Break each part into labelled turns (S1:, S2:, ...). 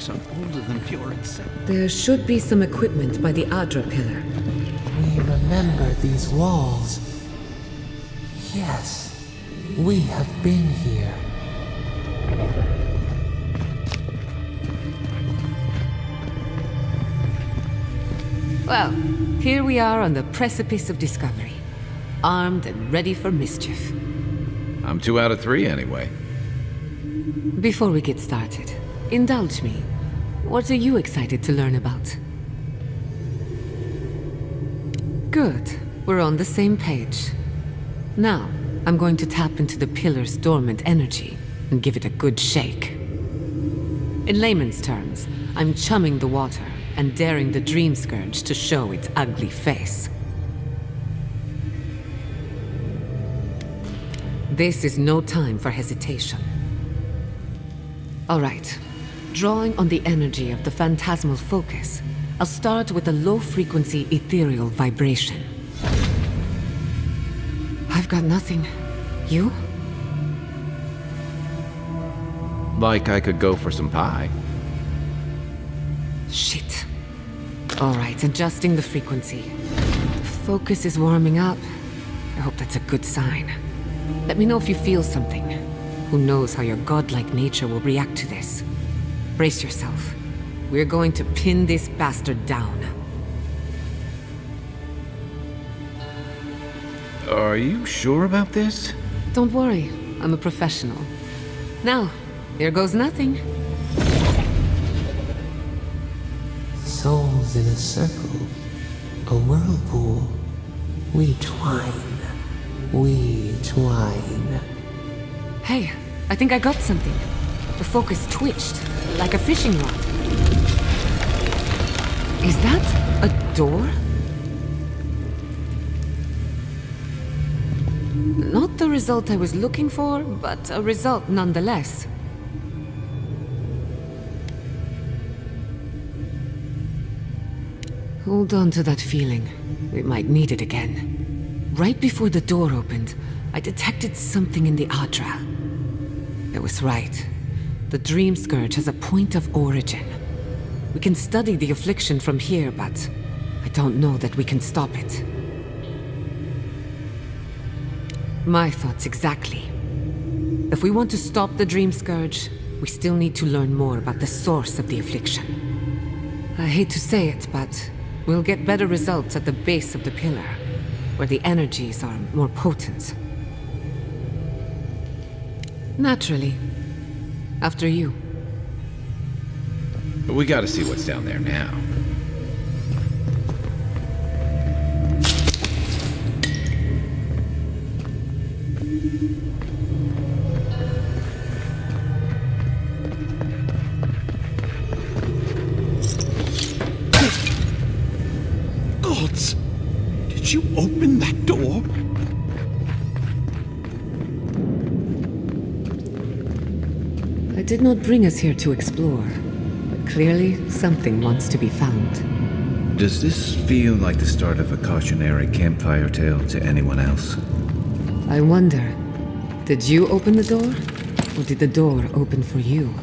S1: buildings are older than Pure itself.
S2: There should be some equipment by the Aedyr pillar.
S3: We remember these walls. Yes, we have been here.
S2: Well, here we are on the precipice of discovery. Armed and ready for mischief.
S4: I'm 2 out of 3 anyway.
S2: Before we get started, indulge me. What are you excited to learn about? Good. We're on the same page. Now, I'm going to tap into the pillar's dormant energy and give it a good shake. In layman's terms, I'm chumming the water and daring the Dream Scourge to show its ugly face. This is no time for hesitation. All right. Drawing on the energy of the phantasmal focus, I'll start with a low-frequency ethereal vibration. I've got nothing. You?
S4: Like I could go for some pie.
S2: Shit. All right, adjusting the frequency. The focus is warming up. I hope that's a good sign. Let me know if you feel something. Who knows how your godlike nature will react to this. Brace yourself. We're going to pin this bastard down.
S4: Are you sure about this?
S2: Don't worry, I'm a professional. Now, there goes nothing.
S3: Souls in a circle, a whirlpool. We twine, we twine.
S2: Hey, I think I got something. The focus twitched, like a fishing rod. Is that a door? Not the result I was looking for, but a result nonetheless. Hold on to that feeling. We might need it again. Right before the door opened, I detected something in the Aedyr. It was right. The Dream Scourge has a point of origin. We can study the affliction from here, but I don't know that we can stop it. My thoughts exactly. If we want to stop the Dream Scourge, we still need to learn more about the source of the affliction. I hate to say it, but we'll get better results at the base of the pillar, where the energies are more potent. Naturally. After you.
S4: We gotta see what's down there now.
S1: Gods! Did you open that door?
S2: I did not bring us here to explore, but clearly something wants to be found.
S4: Does this feel like the start of a cautionary campfire tale to anyone else?
S2: I wonder, did you open the door? Or did the door open for you?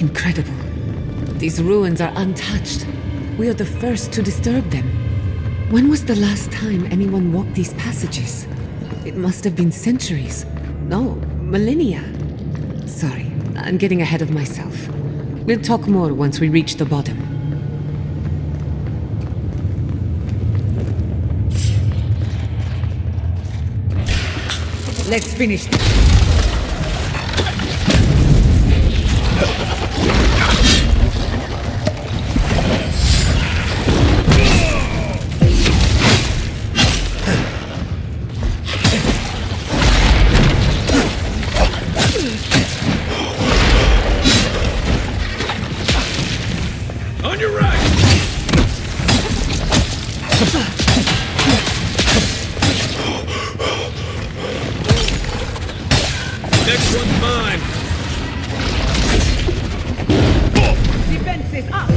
S2: Incredible. These ruins are untouched. We are the first to disturb them. When was the last time anyone walked these passages? It must have been centuries. No, millennia. Sorry, I'm getting ahead of myself. We'll talk more once we reach the bottom. Let's finish this.
S5: On your right! Next one's mine!
S2: Defenses up!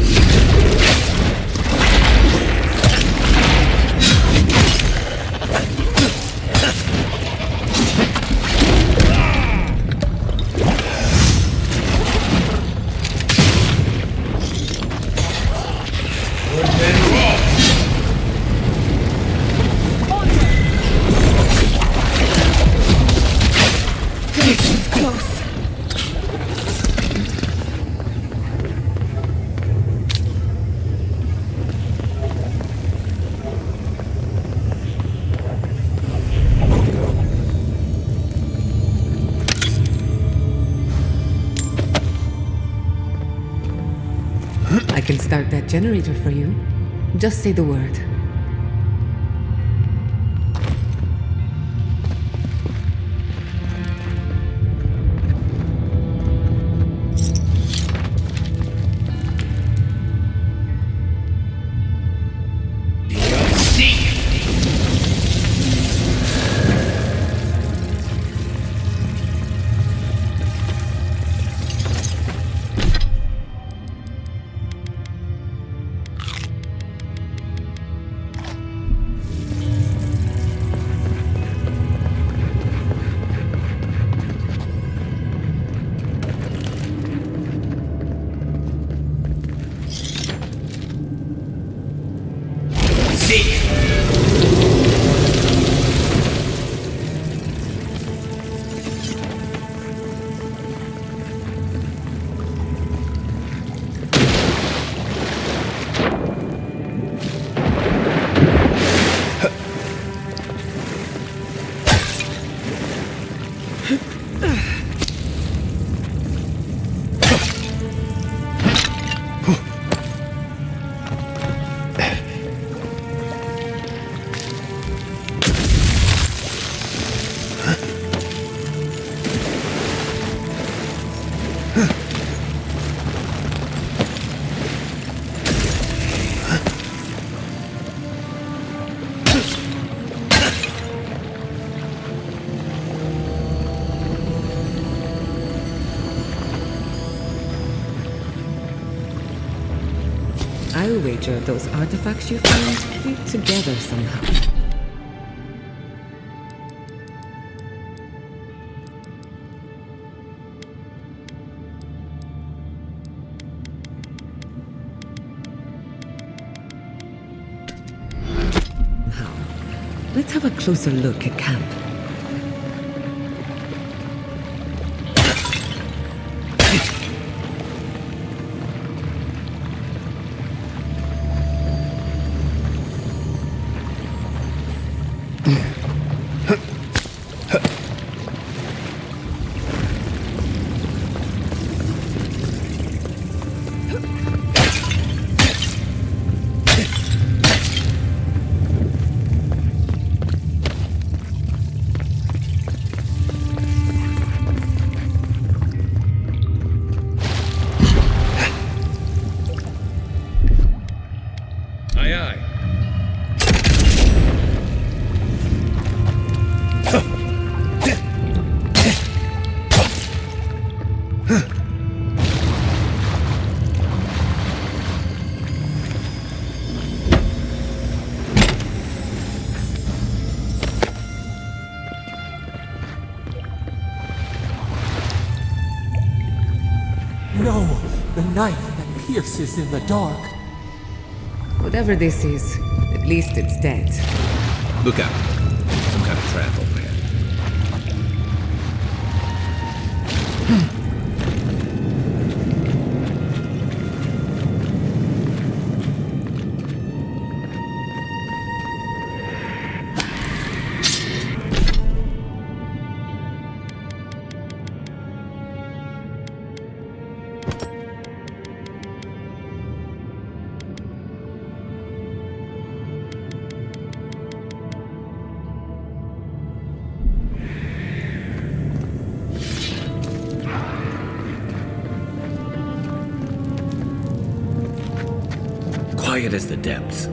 S2: I can start that generator for you. Just say the word. I'll wager those artifacts you found fit together somehow. Now, let's have a closer look at camp.
S3: knife that pierces in the dark.
S2: Whatever this is, at least it's dead.
S4: Look out. Some kind of trap over here. Quiet as the depths.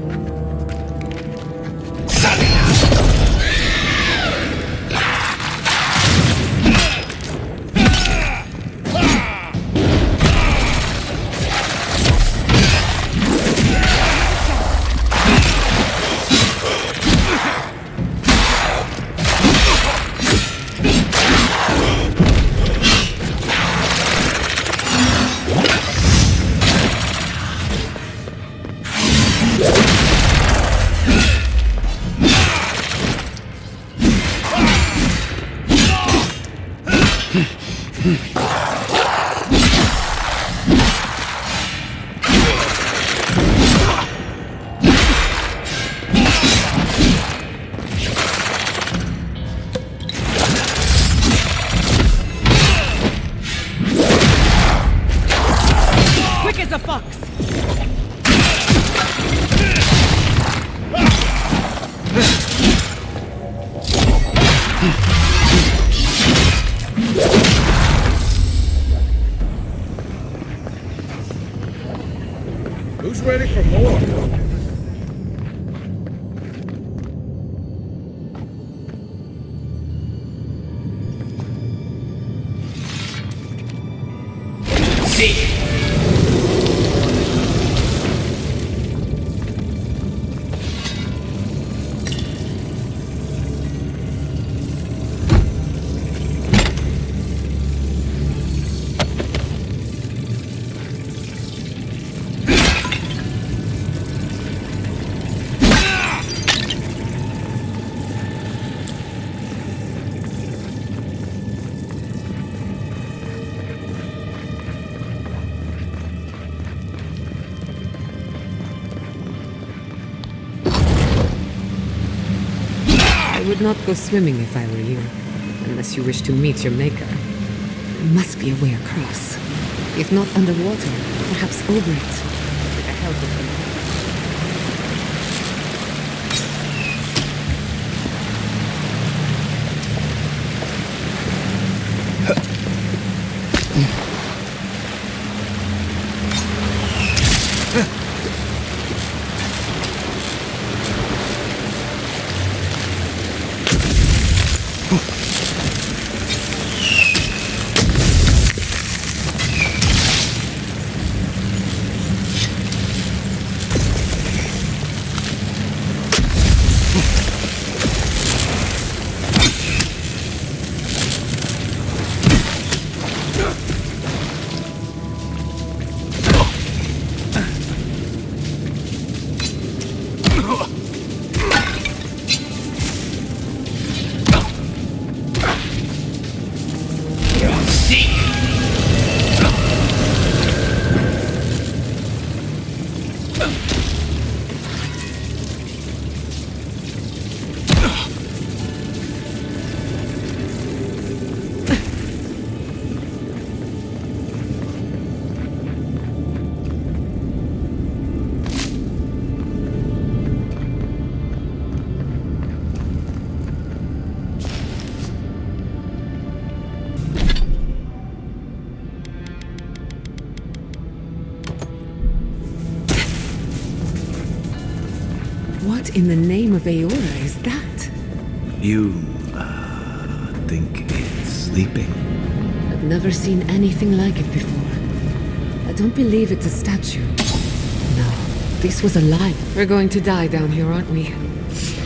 S5: Who's ready for more?
S2: I would not go swimming if I were you, unless you wish to meet your maker. There must be a way across. If not underwater, perhaps over it, with the help of them. What in the name of Eora is that?
S4: You, think it's sleeping?
S2: I've never seen anything like it before. I don't believe it's a statue. No, this was alive. We're going to die down here, aren't we?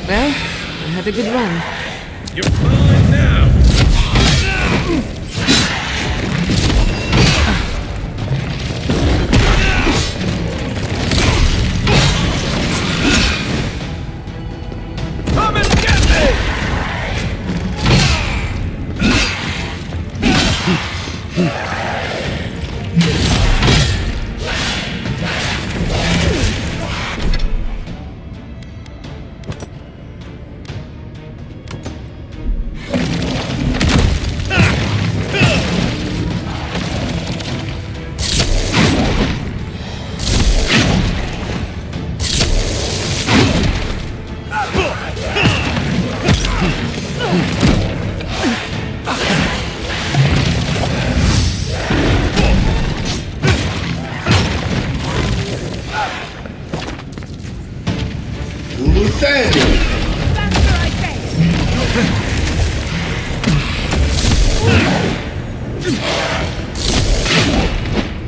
S2: Well, I had a good run.
S5: You're mine now!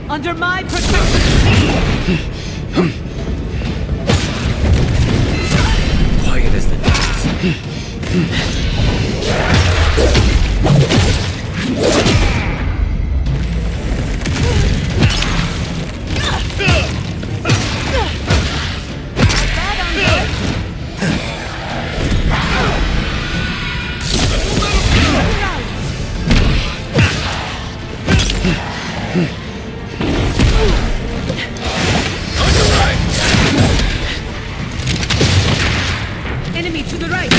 S2: Under my protection!
S4: Quiet as the dogs.
S2: Enemy to the right!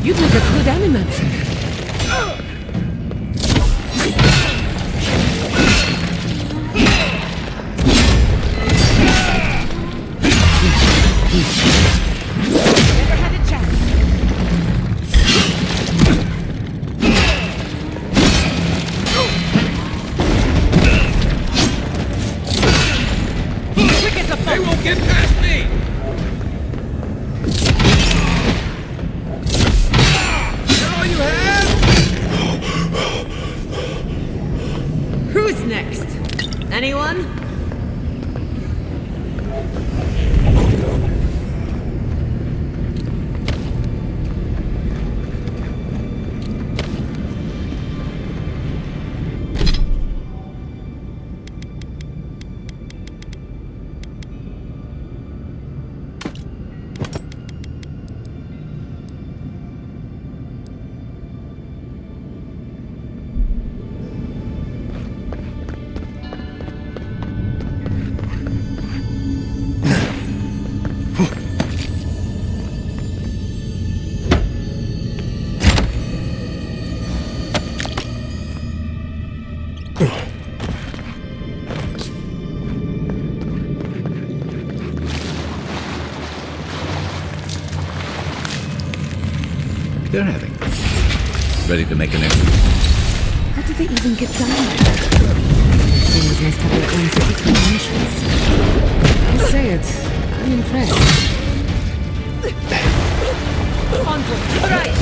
S2: You'd make a good animator. Never had a chance. Quick as a
S5: They won't get past me! All you have?
S2: Who's next? Anyone?
S4: They're having fun. Ready to make an exit.
S2: How did they even get down there? Things must have their own secret entrance. I'll say it. I'm impressed. Onward, to the right!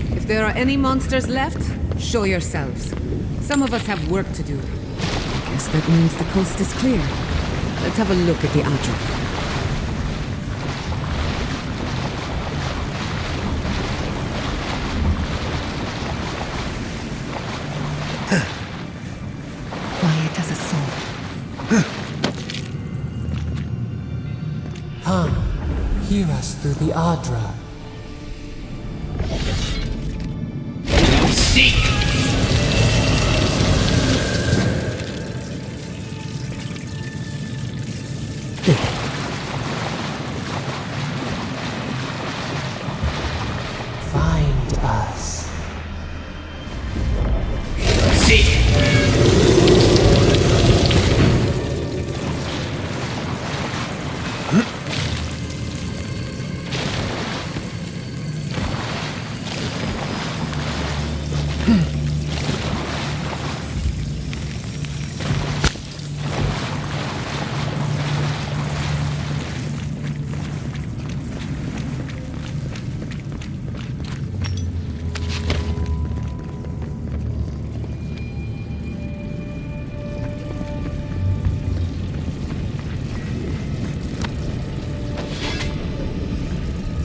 S2: If there are any monsters left, show yourselves. Some of us have work to do. I guess that means the coast is clear. Let's have a look at the Aedyr. Quiet as a soul.
S3: Come, hear us through the Aedyr. Find us.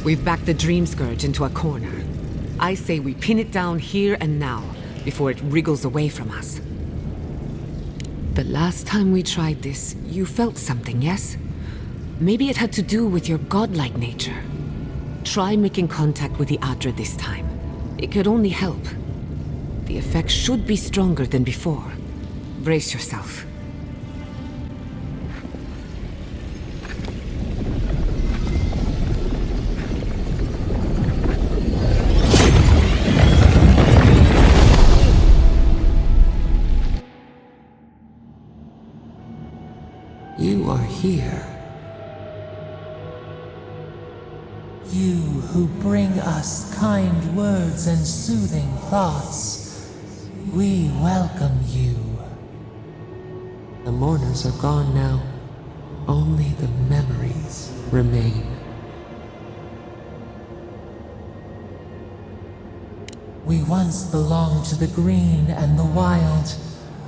S2: We've backed the Dream Scourge into a corner. I say we pin it down here and now, before it wriggles away from us. The last time we tried this, you felt something, yes? Maybe it had to do with your godlike nature. Try making contact with the Aedyr this time. It could only help. The effect should be stronger than before. Brace yourself.
S3: You are here. You who bring us kind words and soothing thoughts, we welcome you. The mourners are gone now. Only the memories remain. We once belonged to the green and the wild.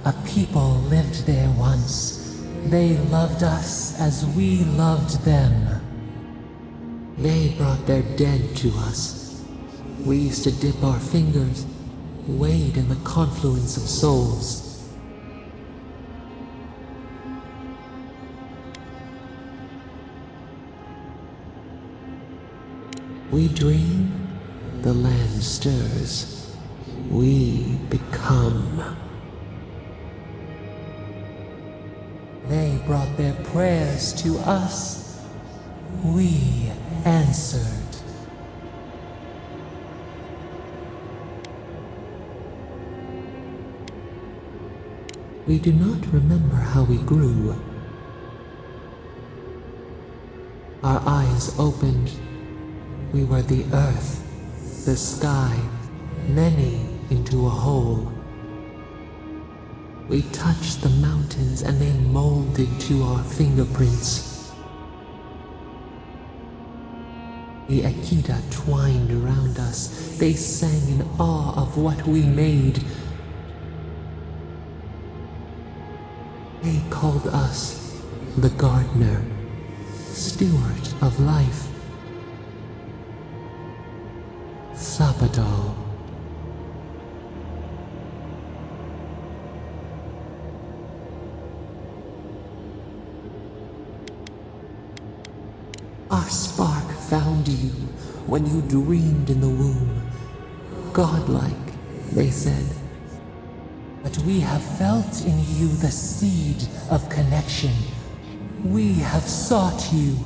S3: A people lived there once. They loved us as we loved them. They brought their dead to us. We used to dip our fingers, wade in the confluence of souls. We dream, the land stirs. We become. They brought their prayers to us. We answered. We do not remember how we grew. Our eyes opened. We were the earth, the sky, many into a whole. We touched the mountains and they molded to our fingerprints. The Akita twined around us. They sang in awe of what we made. They called us the gardener, steward of life. Sabado. Our spark found you when you dreamed in the womb. Godlike, they said. But we have felt in you the seed of connection. We have sought you,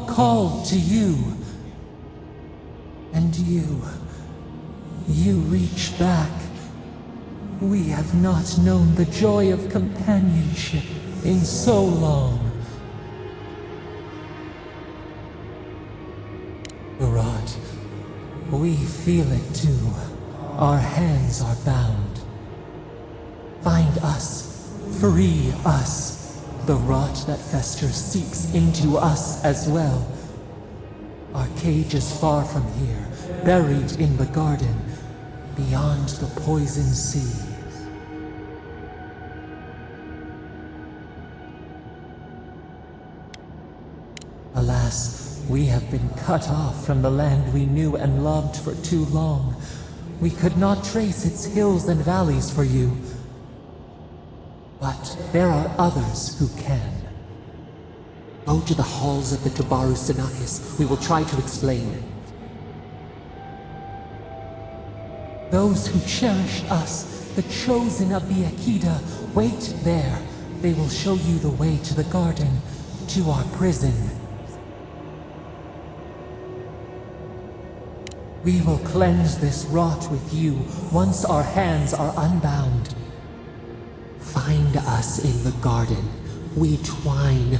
S3: called to you. And you reach back. We have not known the joy of companionship in so long. Barad, we feel it too. Our hands are bound. Find us, free us. The rot that festers seeps into us as well. Our cage is far from here, buried in the garden, beyond the poison sea. Alas, we have been cut off from the land we knew and loved for too long. We could not trace its hills and valleys for you. But there are others who can. Go to the halls of the Tabaru Sinakis. We will try to explain. Those who cherish us, the chosen of the Akida, wait there. They will show you the way to the garden, to our prison. We will cleanse this rot with you once our hands are unbound. Find us in the garden. We twine,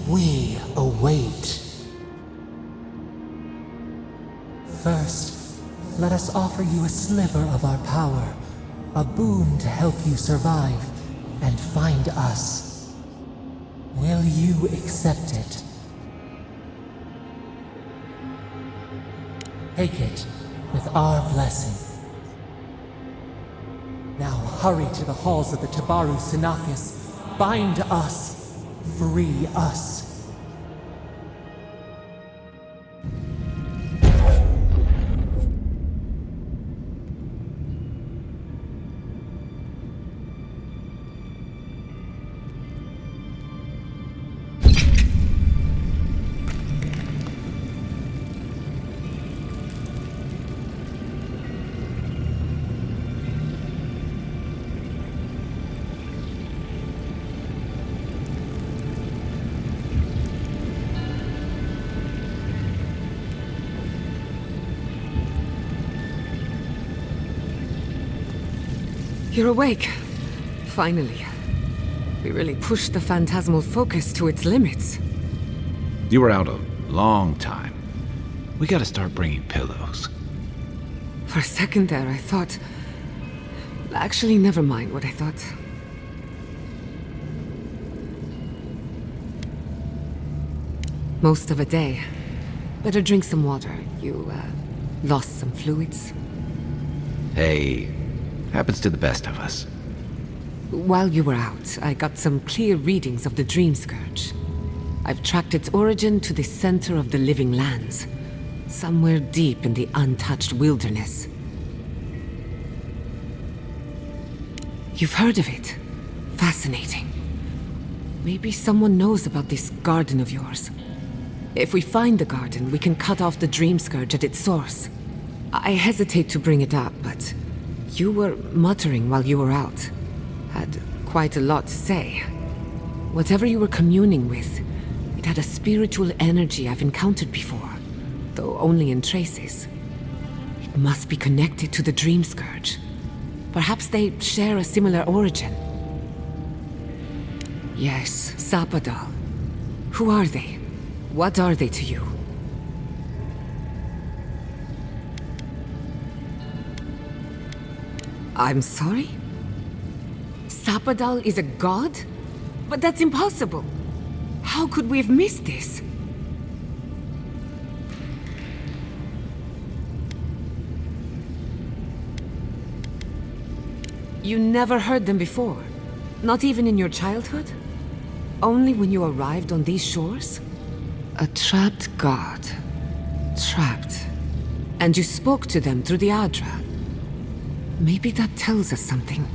S3: we await. First, let us offer you a sliver of our power, a boon to help you survive and find us. Will you accept it? Take it with our blessing. Now hurry to the halls of the Tabaru Sinakis. Bind us. Free us.
S2: You're awake. Finally. We really pushed the phantasmal focus to its limits.
S4: You were out a long time. We gotta start bringing pillows.
S2: For a second there, I thought... Actually, never mind what I thought. Most of a day. Better drink some water. You, lost some fluids?
S4: Hey, happens to the best of us.
S2: While you were out, I got some clear readings of the Dream Scourge. I've tracked its origin to the center of the living lands. Somewhere deep in the untouched wilderness. You've heard of it. Fascinating. Maybe someone knows about this garden of yours. If we find the garden, we can cut off the Dream Scourge at its source. I hesitate to bring it up, but you were muttering while you were out. Had quite a lot to say. Whatever you were communing with, it had a spiritual energy I've encountered before, though only in traces. It must be connected to the Dream Scourge. Perhaps they share a similar origin. Yes, Sapadal. Who are they? What are they to you? I'm sorry? Sapadal is a god? But that's impossible. How could we have missed this? You never heard them before? Not even in your childhood? Only when you arrived on these shores? A trapped god. Trapped. And you spoke to them through the Adra. Maybe that tells us something.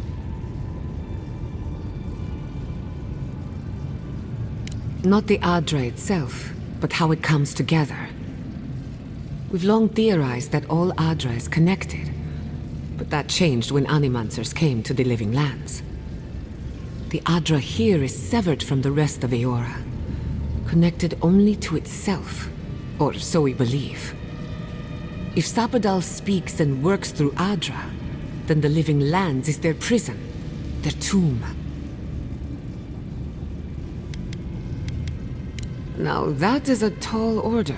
S2: Not the Aedyr itself, but how it comes together. We've long theorized that all Adra is connected, but that changed when Animancers came to the Living Lands. The Adra here is severed from the rest of Eora, connected only to itself, or so we believe. If Sapadal speaks and works through Adra, then the Living Lands is their prison, their tomb. Now that is a tall order.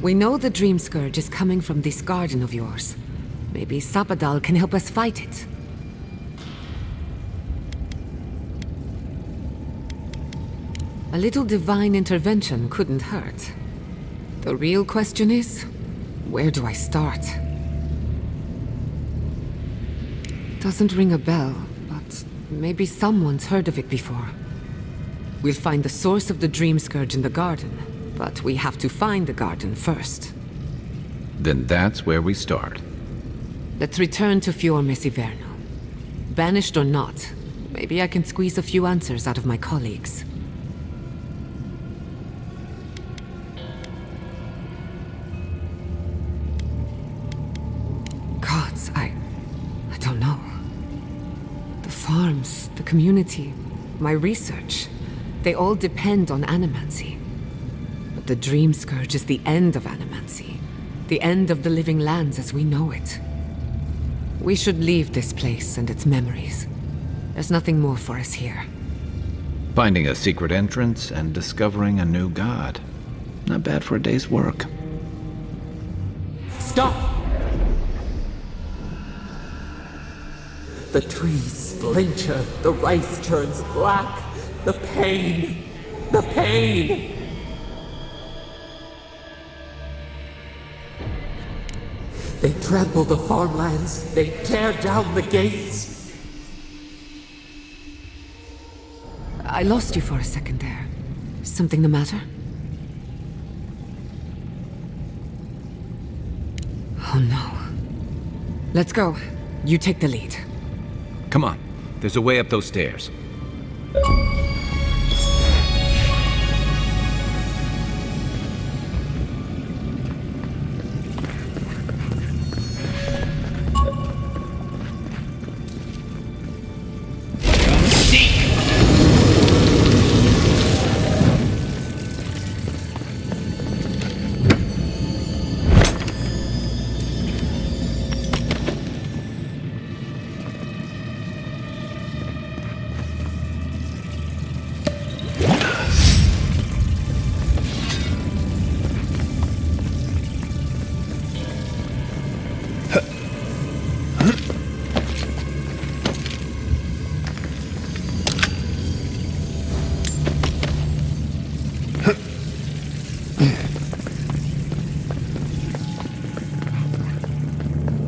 S2: We know the Dream Scourge is coming from this garden of yours. Maybe Sapadal can help us fight it. A little divine intervention couldn't hurt. The real question is, where do I start? Doesn't ring a bell, but maybe someone's heard of it before. We'll find the source of the Dream Scourge in the garden, but we have to find the garden first.
S4: Then that's where we start.
S2: Let's return to Fior Mesiverno. Banished or not, maybe I can squeeze a few answers out of my colleagues. Gods, I don't know. The farms, the community, my research, they all depend on animancy. But the Dream Scourge is the end of animancy. The end of the Living Lands as we know it. We should leave this place and its memories. There's nothing more for us here.
S4: Finding a secret entrance and discovering a new god. Not bad for a day's work.
S3: Stop! The trees splinter, the rice turns black. The pain! The pain! They trample the farmlands, they tear down the gates.
S2: I lost you for a second there. Something the matter? Oh no. Let's go. You take the lead.
S4: Come on, there's a way up those stairs.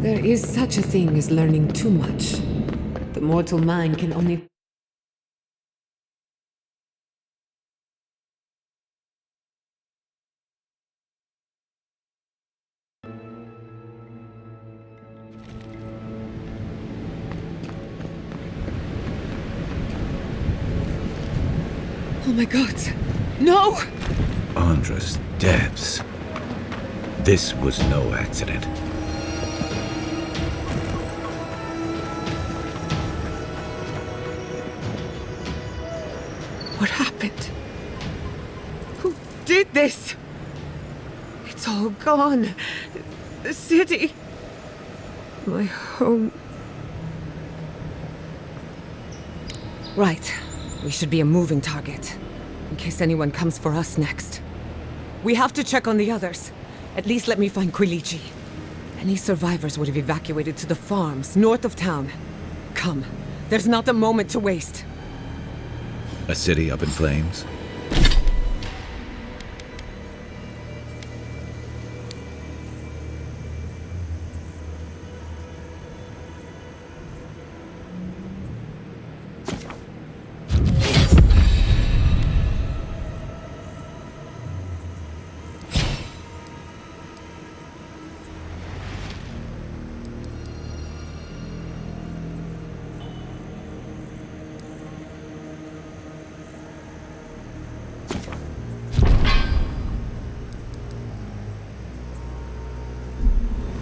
S2: There is such a thing as learning too much. The mortal mind can only... Oh my god! No!
S4: Andra's depths. This was no accident.
S2: What happened? Who did this? It's all gone. The city. My home. Right. We should be a moving target, in case anyone comes for us next. We have to check on the others. At least let me find Quilichi. Any survivors would have evacuated to the farms north of town. Come. There's not a moment to waste.
S4: A city up in flames?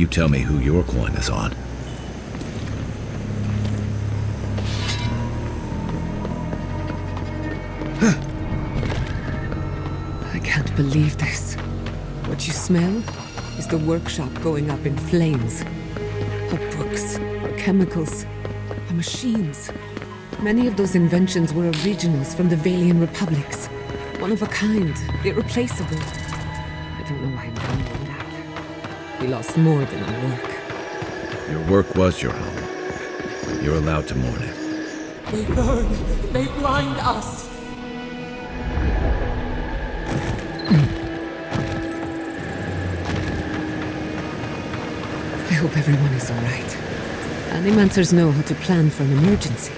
S6: You tell me who your coin is on.
S2: I can't believe this. What you smell is the workshop going up in flames. Our books, our chemicals, our machines. Many of those inventions were originals from the Valian republics. One of a kind, irreplaceable. I don't know why I'm remembering that. We lost more than our work.
S6: Your work was your home. You're allowed to mourn it.
S3: They burn. They blind us.
S2: I hope everyone is all right. Animancers know how to plan for an emergency.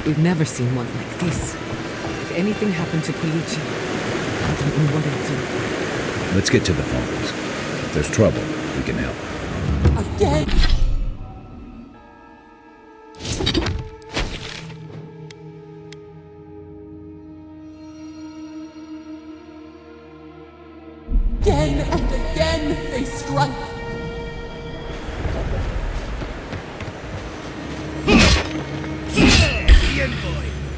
S2: We've never seen one like this. If anything happened to Polici, I don't know what I'd do.
S6: Let's get to the farms. If there's trouble, we can help.
S3: Again. Again and again they strike.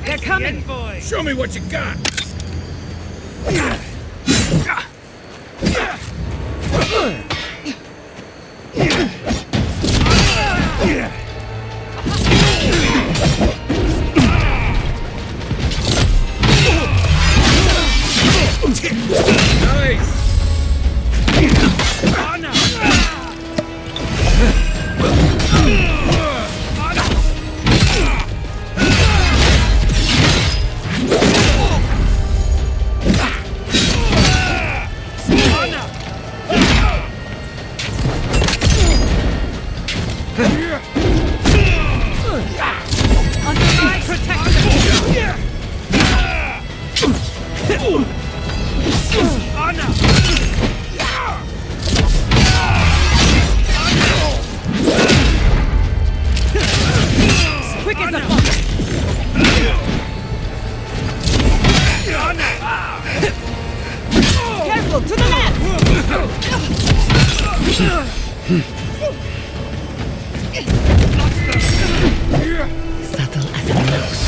S5: They're coming! Show me what you got! Nice!
S2: Subtle as a mouse.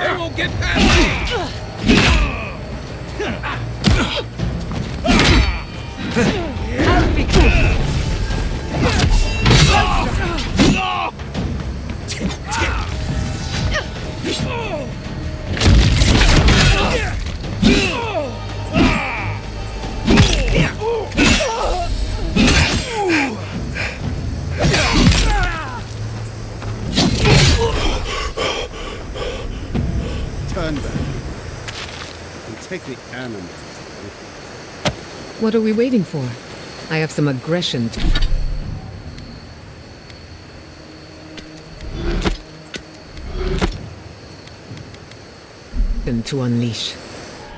S5: They won't get past
S7: Turn back and take the animals.
S2: What are we waiting for? I have some aggression to unleash.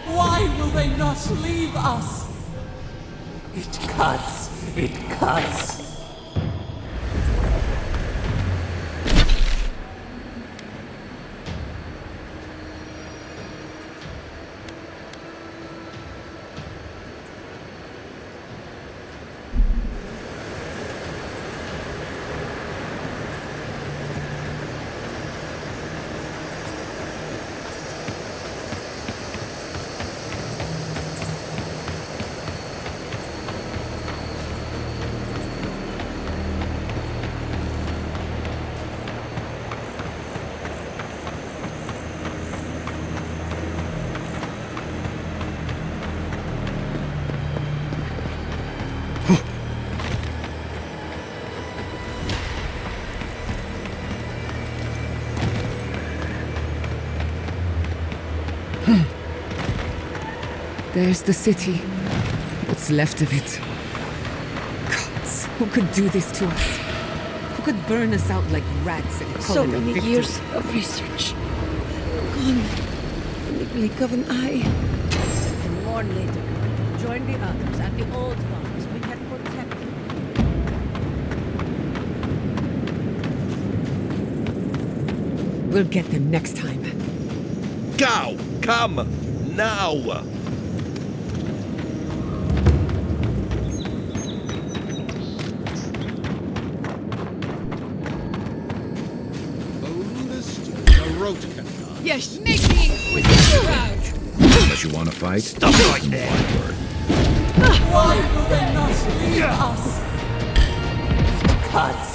S3: Why will they not leave us? It cuts. It cuts.
S2: There's the city. What's left of it. Gods, who could do this to us? Who could burn us out like rats and call
S8: So
S2: it a
S8: many
S2: victory?
S8: years of research. Gone in the blink of an eye.
S9: And warn later. Join the others at the old ones we can protect.
S2: We'll get them next time.
S10: Cow, come now!
S5: Yes, make the Inquisitor proud!
S6: Unless you want to fight,
S10: Stop it like that!
S3: Why will they not leave us? Cuts.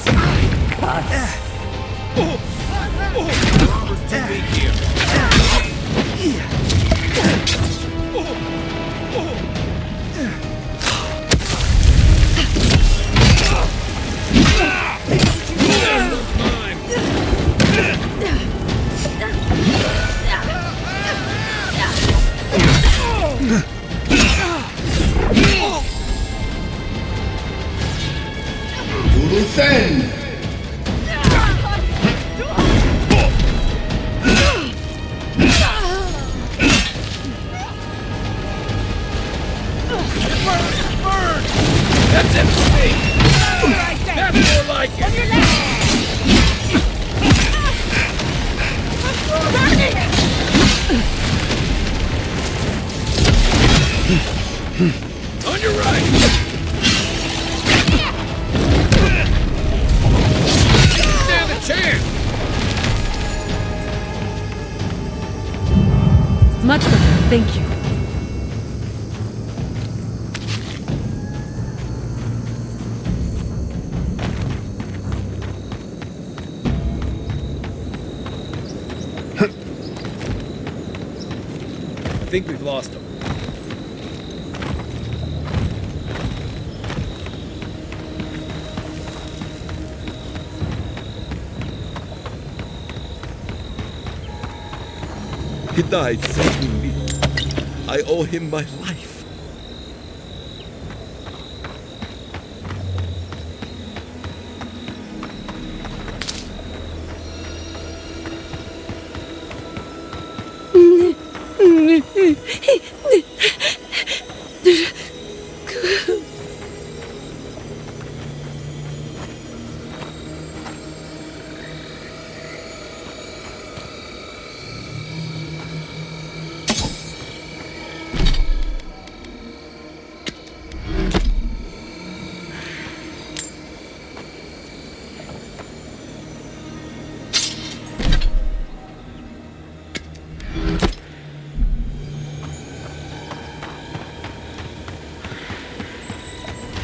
S10: Armor's too weak here.
S7: Defend!
S10: That's it for me! That's more like it! On your right! Stand a chance!
S2: Much better, thank you.
S10: I think we've lost him. He died saving me. I owe him my life.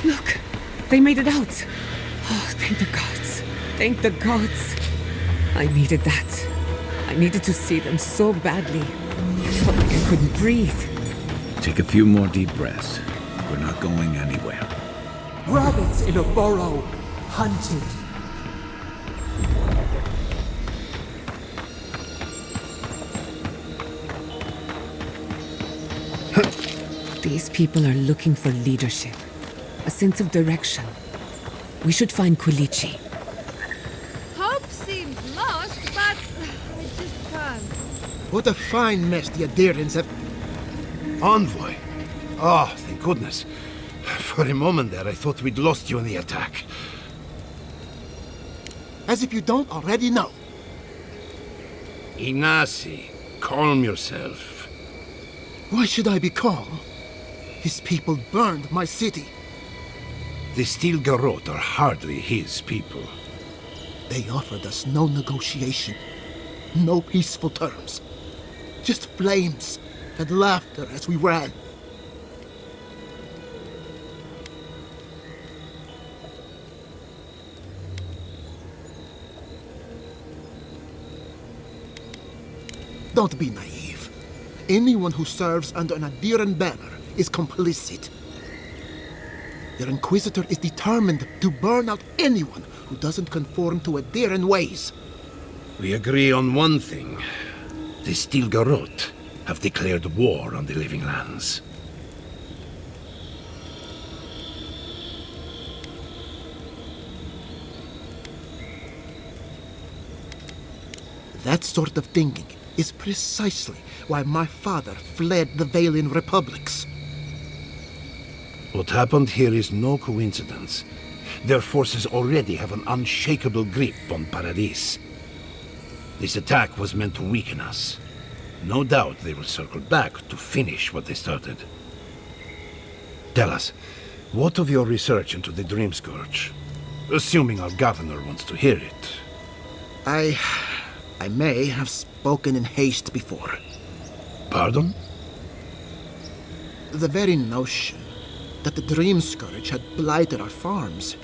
S2: Look, they made it out. Oh, thank the gods. Thank the gods. I needed that. I needed to see them so badly. I felt like I couldn't breathe.
S6: take a few more deep breaths. We're not going anywhere.
S3: Rabbits in a burrow, hunted.
S2: These people are looking for leadership, a sense of direction. We should find Kulichi.
S9: Hope seems lost, but I just can't.
S7: What a fine mess the Aedyrians have... Envoy? Oh, thank goodness. For a moment there, I thought we'd lost you in the attack. As if you don't already know.
S11: Ignacy, calm yourself.
S7: Why should I be calm? His people burned my city.
S11: The Steel Garrote are hardly his people.
S7: They offered us no negotiation, no peaceful terms. Just flames and laughter as we ran. Don't be naive. Anyone who serves under an Aedyran banner is complicit. Their Inquisitor is determined to burn out anyone who doesn't conform to Aedyran ways.
S11: We agree on one thing. The Steel Garrote have declared war on the Living Lands.
S7: That sort of thinking is precisely why my father fled the Valian republics.
S11: What happened here is no coincidence. Their forces already have an unshakable grip on Paradis. This attack was meant to weaken us. No doubt they will circle back to finish what they started. Tell us, what of your research into the Dream Scourge? Assuming our governor wants to hear it.
S7: I may have spoken in haste before.
S11: Pardon?
S7: The very notion that the Dream Scourge had blighted our farms,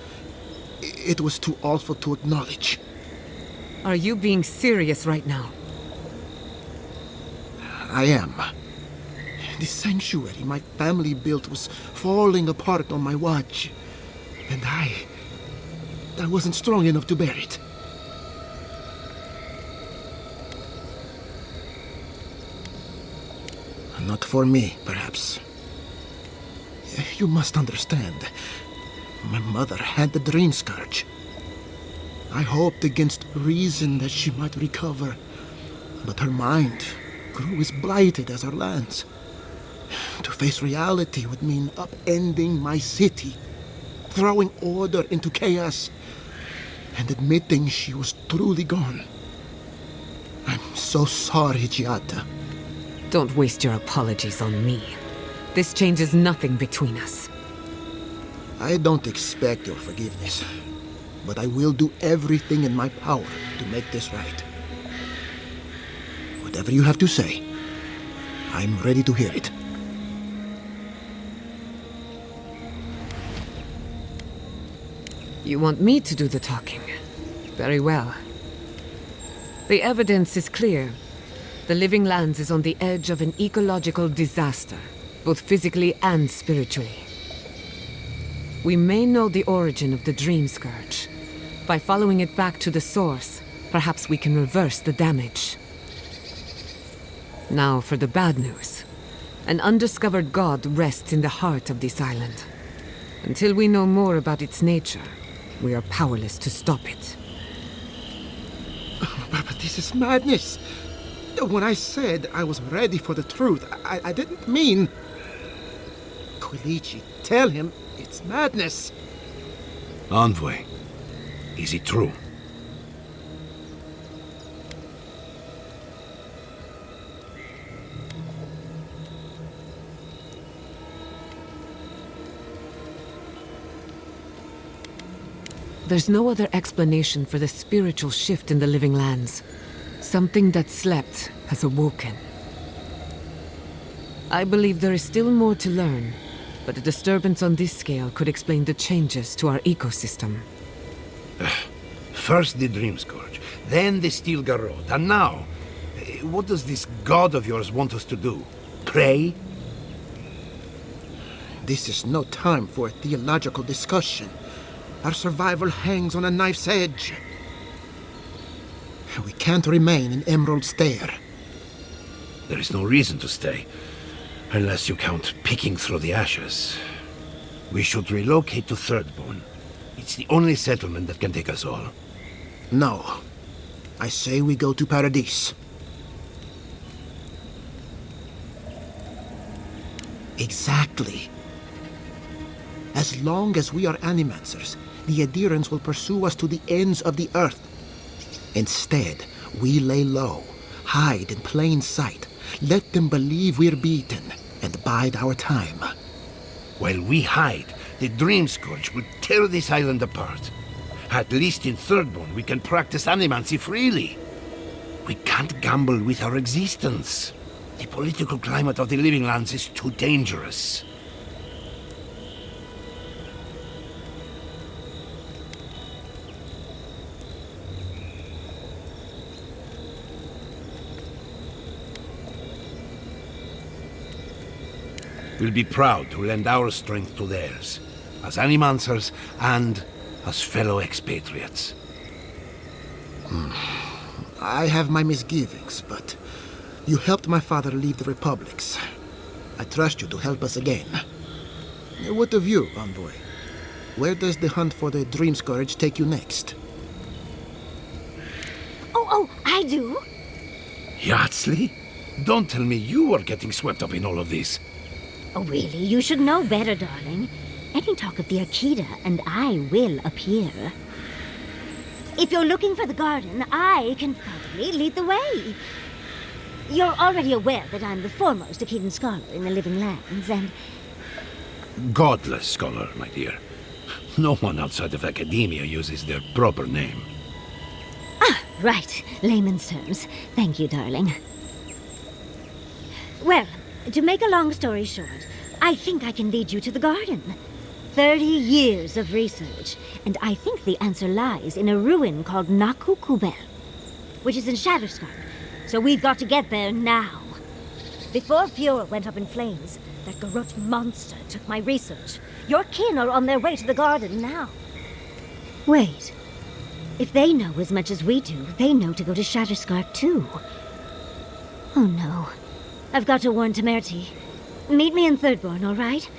S7: it was too awful to acknowledge.
S2: Are you being serious right now?
S7: I am. The sanctuary my family built was falling apart on my watch. And I wasn't strong enough to bear it. Not for me, perhaps. You must understand. My mother had the Dream Scourge. I hoped against reason that she might recover, but her mind grew as blighted as our lands. To face reality would mean upending my city, throwing order into chaos, and admitting she was truly gone. I'm so sorry, Giada.
S2: Don't waste your apologies on me. This changes nothing between us.
S7: I don't expect your forgiveness, but I will do everything in my power to make this right. Whatever you have to say, I'm ready to hear it.
S2: You want me to do the talking? Very well. The evidence is clear. The Living Lands is on the edge of an ecological disaster, both physically and spiritually. We may know the origin of the Dream Scourge. By following it back to the source, perhaps we can reverse the damage. Now for the bad news. An undiscovered god rests in the heart of this island. Until we know more about its nature, we are powerless to stop it.
S7: But this is madness. When I said I was ready for the truth, I didn't mean... Quilici, tell him it's madness.
S11: Envoy, is it true?
S2: There's no other explanation for the spiritual shift in the Living Lands. Something that slept has awoken. I believe there is still more to learn, but a disturbance on this scale could explain the changes to our ecosystem.
S11: First the Dream Scourge, then the Steel Garrote, and now, what does this god of yours want us to do? Pray?
S7: This is no time for a theological discussion. Our survival hangs on a knife's edge. We can't remain in Emerald Stair.
S11: There is no reason to stay, unless you count picking through the ashes. We should relocate to Thirdborn. It's the only settlement that can take us all.
S7: No. I say we go to Paradise. Exactly. As long as we are animancers, the Aedyrians will pursue us to the ends of the earth. Instead, we lay low, hide in plain sight, let them believe we're beaten, and bide our time.
S11: While we hide, the Dream Scourge will tear this island apart. At least in Thirdborn, we can practice animancy freely. We can't gamble with our existence. The political climate of the Living Lands is too dangerous. We'll be proud to lend our strength to theirs, as animancers and as fellow expatriates.
S7: I have my misgivings, but you helped my father leave the Republics. I trust you to help us again. What of you, Envoy? Where does the hunt for the Dream Scourge take you next?
S12: Oh, I do.
S11: Yardsley? Don't tell me you are getting swept up in all of this.
S12: Oh, really? You should know better, darling. Any talk of the Akita, and I will appear. If you're looking for the garden, I can probably lead the way. You're already aware that I'm the foremost Aedyr scholar in the Living Lands, and...
S11: Godless scholar, my dear. No one outside of academia uses their proper name.
S12: Ah, right. Layman's terms. Thank you, darling. Well, to make a long story short, I think I can lead you to the garden. 30 years of research, and I think the answer lies in a ruin called Nakukubel, which is in Shatterscarp. So we've got to get there now. Before Fiora went up in flames, that garrote monster took my research. Your kin are on their way to the garden now. Wait. If they know as much as we do, they know to go to Shatterscarp too. Oh no. I've got to warn Temerity. Meet me in Thirdborn, all right?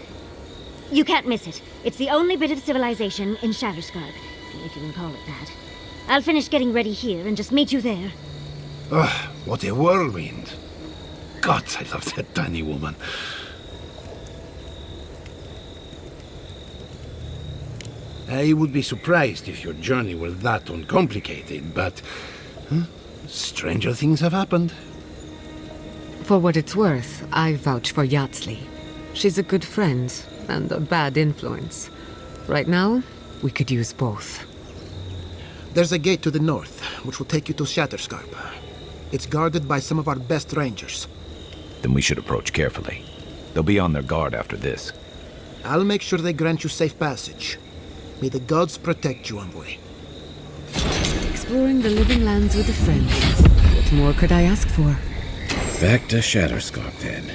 S12: You can't miss it. It's the only bit of civilization in Shatterscarp, if you can call it that. I'll finish getting ready here and just meet you there.
S11: Ugh, what a whirlwind. God, I love that tiny woman. I would be surprised if your journey were that uncomplicated, but... stranger things have happened.
S2: For what it's worth, I vouch for Yatsley. She's a good friend, and a bad influence. Right now, we could use both.
S7: There's a gate to the north, which will take you to Shatterscarp. It's guarded by some of our best rangers.
S6: Then we should approach carefully. They'll be on their guard after this.
S7: I'll make sure they grant you safe passage. May the gods protect you, envoy.
S2: Exploring the Living Lands with a friend. What more could I ask for?
S6: Back to Shatterscarp, then.